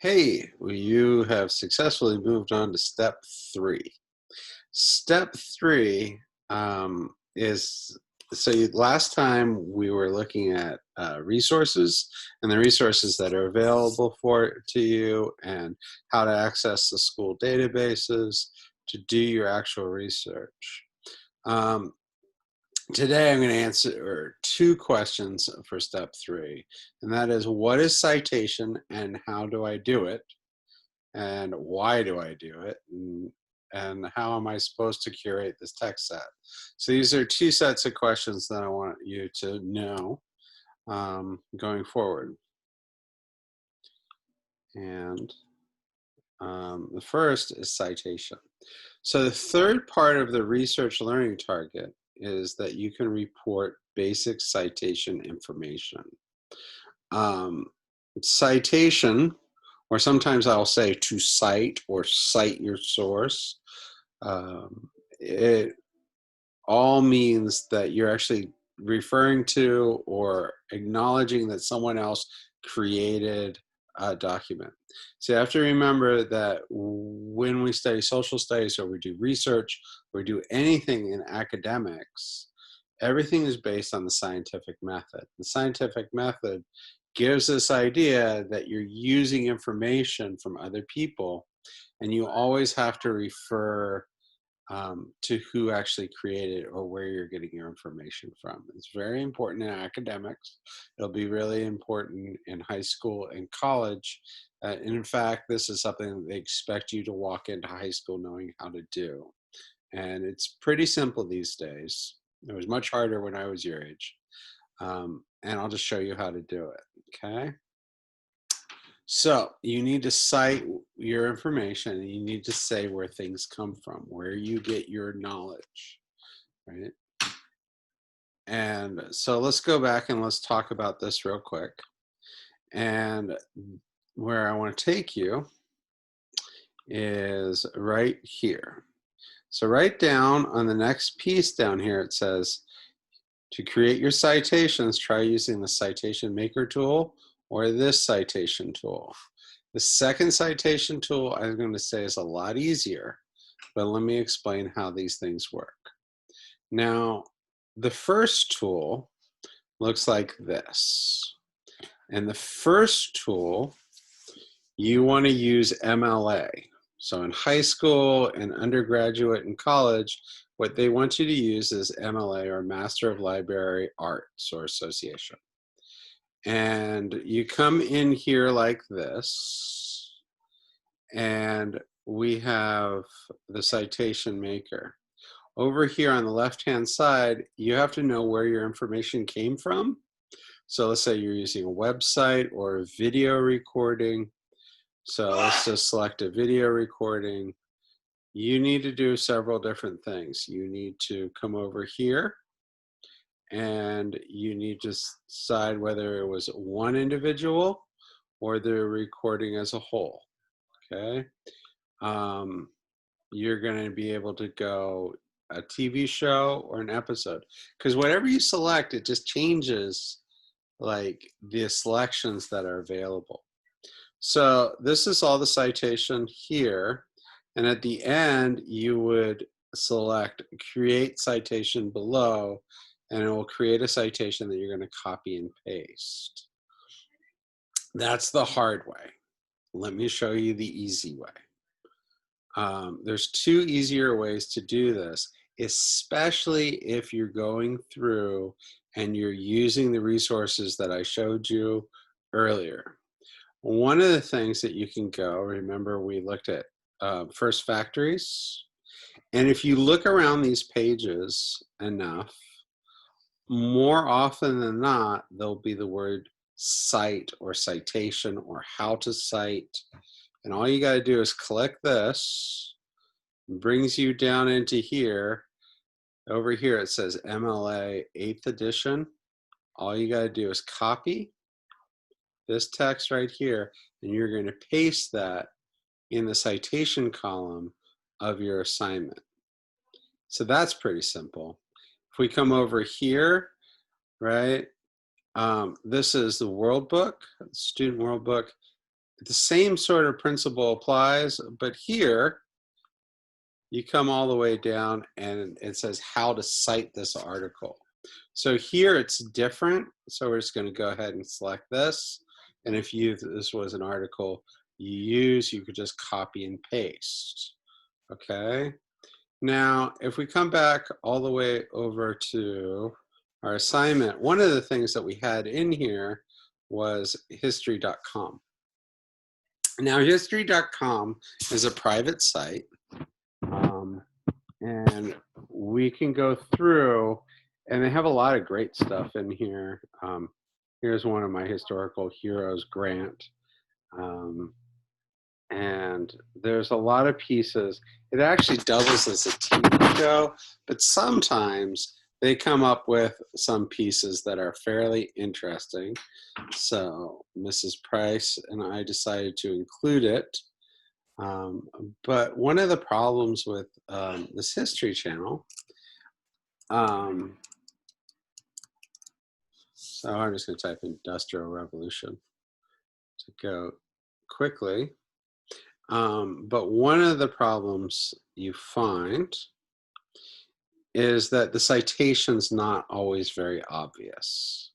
Hey, you have successfully moved on to step three. Step three is last time we were looking at resources and the resources that are available to you and how to access the school databases to do your actual research. Um, Today I'm going to answer two questions for step three, and that is, what is citation and how do I do it? And why do I do it, and how am I supposed to curate this text set? So these are two sets of questions that I want you to know going forward. And the first is citation. So the third part of the research learning target is that you can report basic citation information. Um, Citation, or sometimes I'll say to cite or cite your source. It all means that you're actually referring to or acknowledging that someone else created a document. So you have to remember that when we study social studies or we do research or do anything in academics, everything is based on the scientific method. The scientific method gives this idea that you're using information from other people, and you always have to refer to who actually created or where you're getting your information from. It's very important in academics. It'll be really important in high school and college. And in fact, this is something that they expect you to walk into high school knowing how to do. And it's pretty simple these days. It was much harder when I was your age. And I'll just show you how to do it, okay? So you need to cite your information, and you need to say where things come from, where you get your knowledge, right? And so let's go back and let's talk about this real quick. And where I want to take you is right here. So write down on the next piece down here, it says, to create your citations, try using the citation maker tool or this citation tool. The second citation tool I'm going to say is a lot easier, but let me explain how these things work. Now, the first tool looks like this. And the first tool, you want to use MLA. So in high school and undergraduate and college, what they want you to use is MLA, or Master of Library Arts or Association. And you come in here like this, and we have the citation maker. Over here on the left-hand side, you have to know where your information came from. So let's say you're using a website or a video recording. So let's just select a video recording. You need to do several different things. You need to come over here, and you need to decide whether it was one individual or the recording as a whole, okay? You're going to be able to go a TV show or an episode, because whatever you select, it just changes like the selections that are available. So this is all the citation here. And at the end, you would select create citation below, and it will create a citation that you're going to copy and paste. That's the hard way. Let me show you the easy way. There's two easier ways to do this, especially if you're going through and you're using the resources that I showed you earlier. One of the things that you can go, remember we looked at first factories, and if you look around these pages enough, more often than not, there'll be the word cite or citation or how to cite. And all you got to do is click this, brings you down into here. Over here it says MLA 8th edition. All you got to do is copy this text right here, and you're going to paste that in the citation column of your assignment. So that's pretty simple. If we come over here, right, this is the World Book, Student World Book. The same sort of principle applies, but here you come all the way down and it says how to cite this article. So here it's different. So we're just going to go ahead and select this. And if this was an article you use, you could just copy and paste. Okay. Now, if we come back all the way over to our assignment, one of the things that we had in here was history.com. Now, history.com is a private site, and we can go through, and they have a lot of great stuff in here. Here's one of my historical heroes, Grant. And there's a lot of pieces. It actually doubles as a TV show, but sometimes they come up with some pieces that are fairly interesting. So Mrs. Price and I decided to include it. But one of the problems with this History Channel, so I'm just going to type Industrial Revolution to go quickly. But one of the problems you find is that the citation's not always very obvious.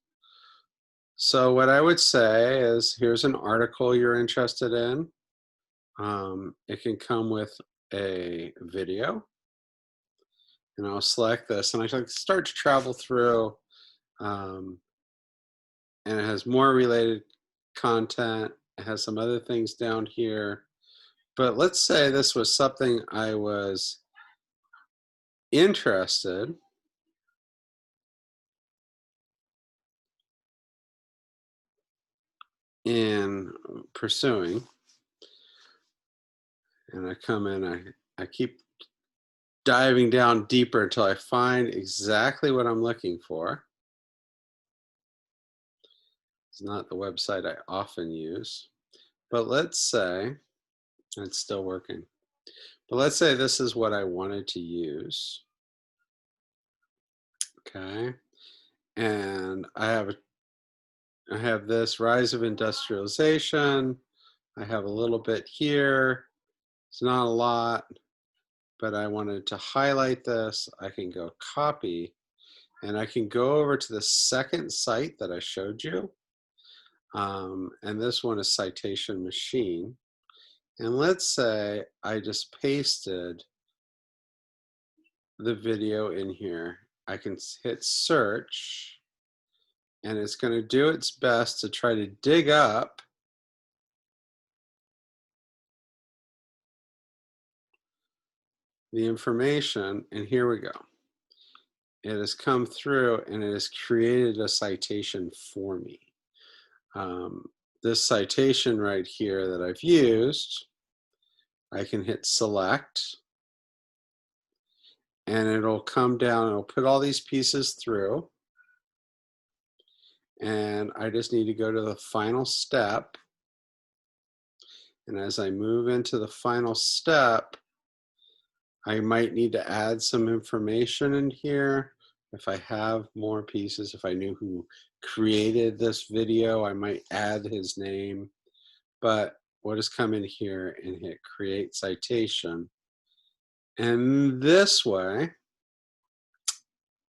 So what I would say is, here's an article you're interested in. It can come with a video. And I'll select this, and I can start to travel through, and it has more related content. It has some other things down here. But let's say this was something I was interested in pursuing, and I come in, I keep diving down deeper until I find exactly what I'm looking for. It's not the website I often use, but let's say, it's still working, but let's say this is what I wanted to use. Okay, and I have this rise of industrialization. I have a little bit here. It's not a lot, but I wanted to highlight this. I can go copy, and I can go over to the second site that I showed you. And this one is Citation Machine. And let's say I just pasted the video in here. I can hit search, and it's going to do its best to try to dig up the information. And here we go. It has come through and it has created a citation for me. This citation right here that I've used, I can hit select, and it'll come down, it'll put all these pieces through, and I just need to go to the final step. And as I move into the final step, I might need to add some information in here. If I have more pieces, if I knew who created this video, I might add his name. But we'll just come in here and hit create citation. And this way,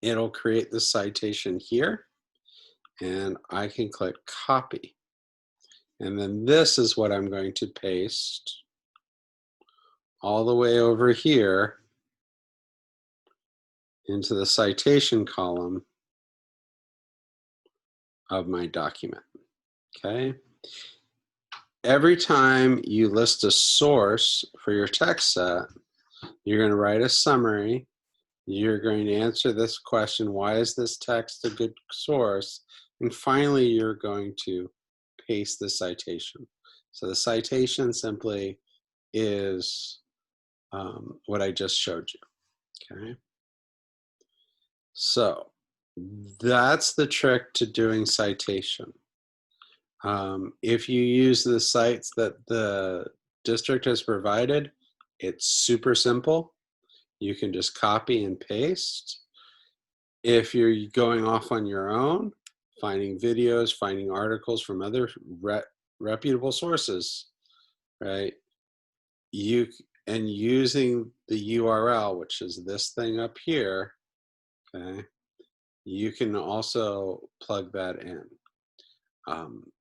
it'll create the citation here, and I can click copy. And then this is what I'm going to paste all the way over here into the citation column of my document. Okay. Every time you list a source for your text set, you're going to write a summary. You're going to answer this question, why is this text a good source? And finally, you're going to paste the citation. So the citation simply is what I just showed you. Okay. So that's the trick to doing citation. If you use the sites that the district has provided, it's super simple. You can just copy and paste. If you're going off on your own, finding videos, finding articles from other reputable sources, right? You and using the URL, which is this thing up here, okay, you can also plug that in.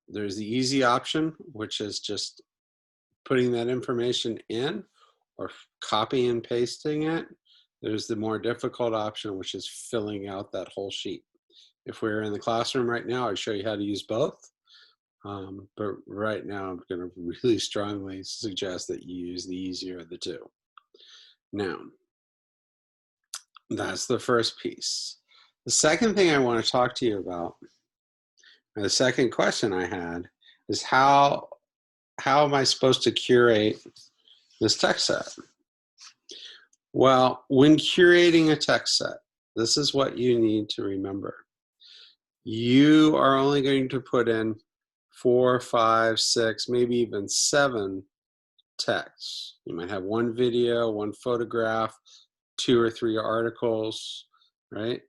There's the easy option, which is just putting that information in or copying and pasting it. There's the more difficult option, which is filling out that whole sheet. If we were in the classroom right now, I'd show you how to use both. But right now, I'm going to really strongly suggest that you use the easier of the two. Now, that's the first piece. The second thing I want to talk to you about, or the second question I had, is how am I supposed to curate this text set? Well, when curating a text set, this is what you need to remember. You are only going to put in 4, 5, 6, maybe even 7 texts. You might have 1 video, 1 photograph, 2 or 3 articles, right?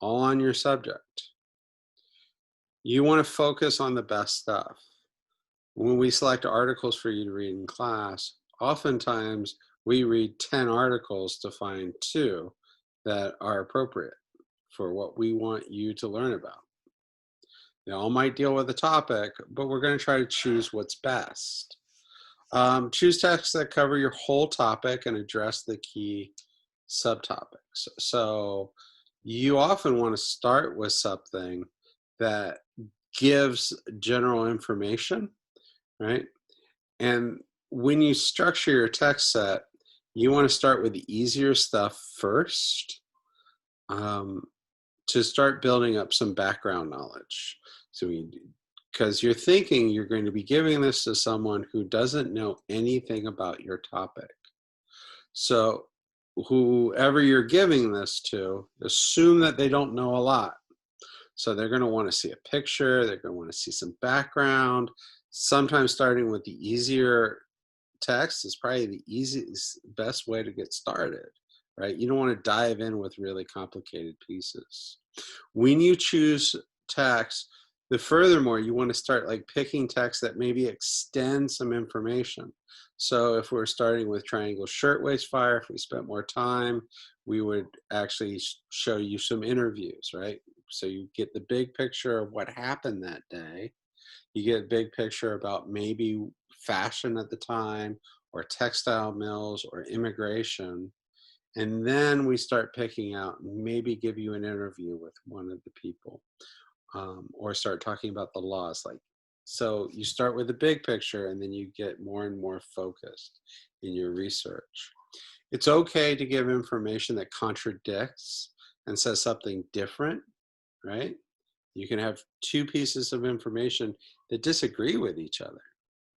All on your subject. You want to focus on the best stuff. When we select articles for you to read in class, oftentimes we read 10 articles to find 2 that are appropriate for what we want you to learn about. They all might deal with a topic, but we're going to try to choose what's best. Choose texts that cover your whole topic and address the key subtopics. So you often want to start with something that gives general information, right? And when you structure your text set, you want to start with the easier stuff first, to start building up some background knowledge. So because you're thinking you're going to be giving this to someone who doesn't know anything about your topic. So whoever you're giving this to, assume that they don't know a lot. So they're going to want to see a picture, they're going to want to see some background. Sometimes starting with the easier text is probably the easiest, best way to get started, right? You don't want to dive in with really complicated pieces. When you choose text, furthermore, you want to start like picking text that maybe extend some information. So if we're starting with triangle shirtwaist fire, if we spent more time, we would actually show you some interviews, right? So you get the big picture of what happened that day. You get a big picture about maybe fashion at the time, or textile mills, or immigration. And then we start picking out, maybe give you an interview with one of the people, or start talking about the laws. So you start with the big picture, and then you get more and more focused in your research. It's okay to give information that contradicts and says something different, right? You can have 2 pieces of information that disagree with each other.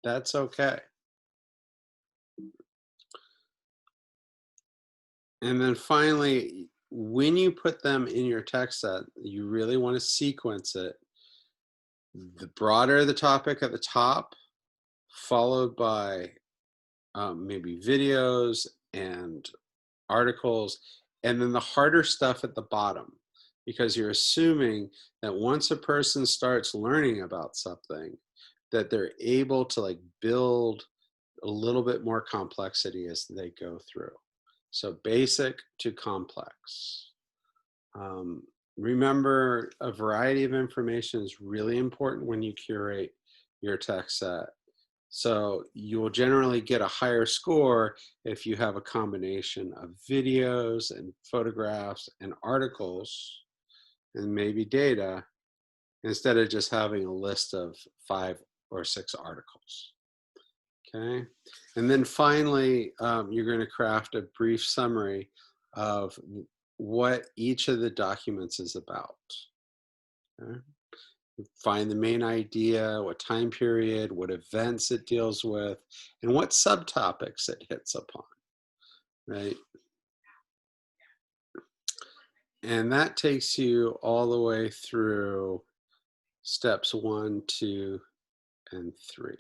That's okay. And then finally, when you put them in your text set, you really want to sequence it. The broader the topic at the top, followed by maybe videos and articles, and then the harder stuff at the bottom, because you're assuming that once a person starts learning about something, that they're able to like build a little bit more complexity as they go through. So basic to complex. Remember, a variety of information is really important when you curate your text set. So you will generally get a higher score if you have a combination of videos and photographs and articles and maybe data, instead of just having a list of 5 or 6 articles. Okay, and then finally, you're going to craft a brief summary of what each of the documents is about. Okay? Find the main idea, what time period, what events it deals with, and what subtopics it hits upon, right? And that takes you all the way through steps 1, 2, and 3.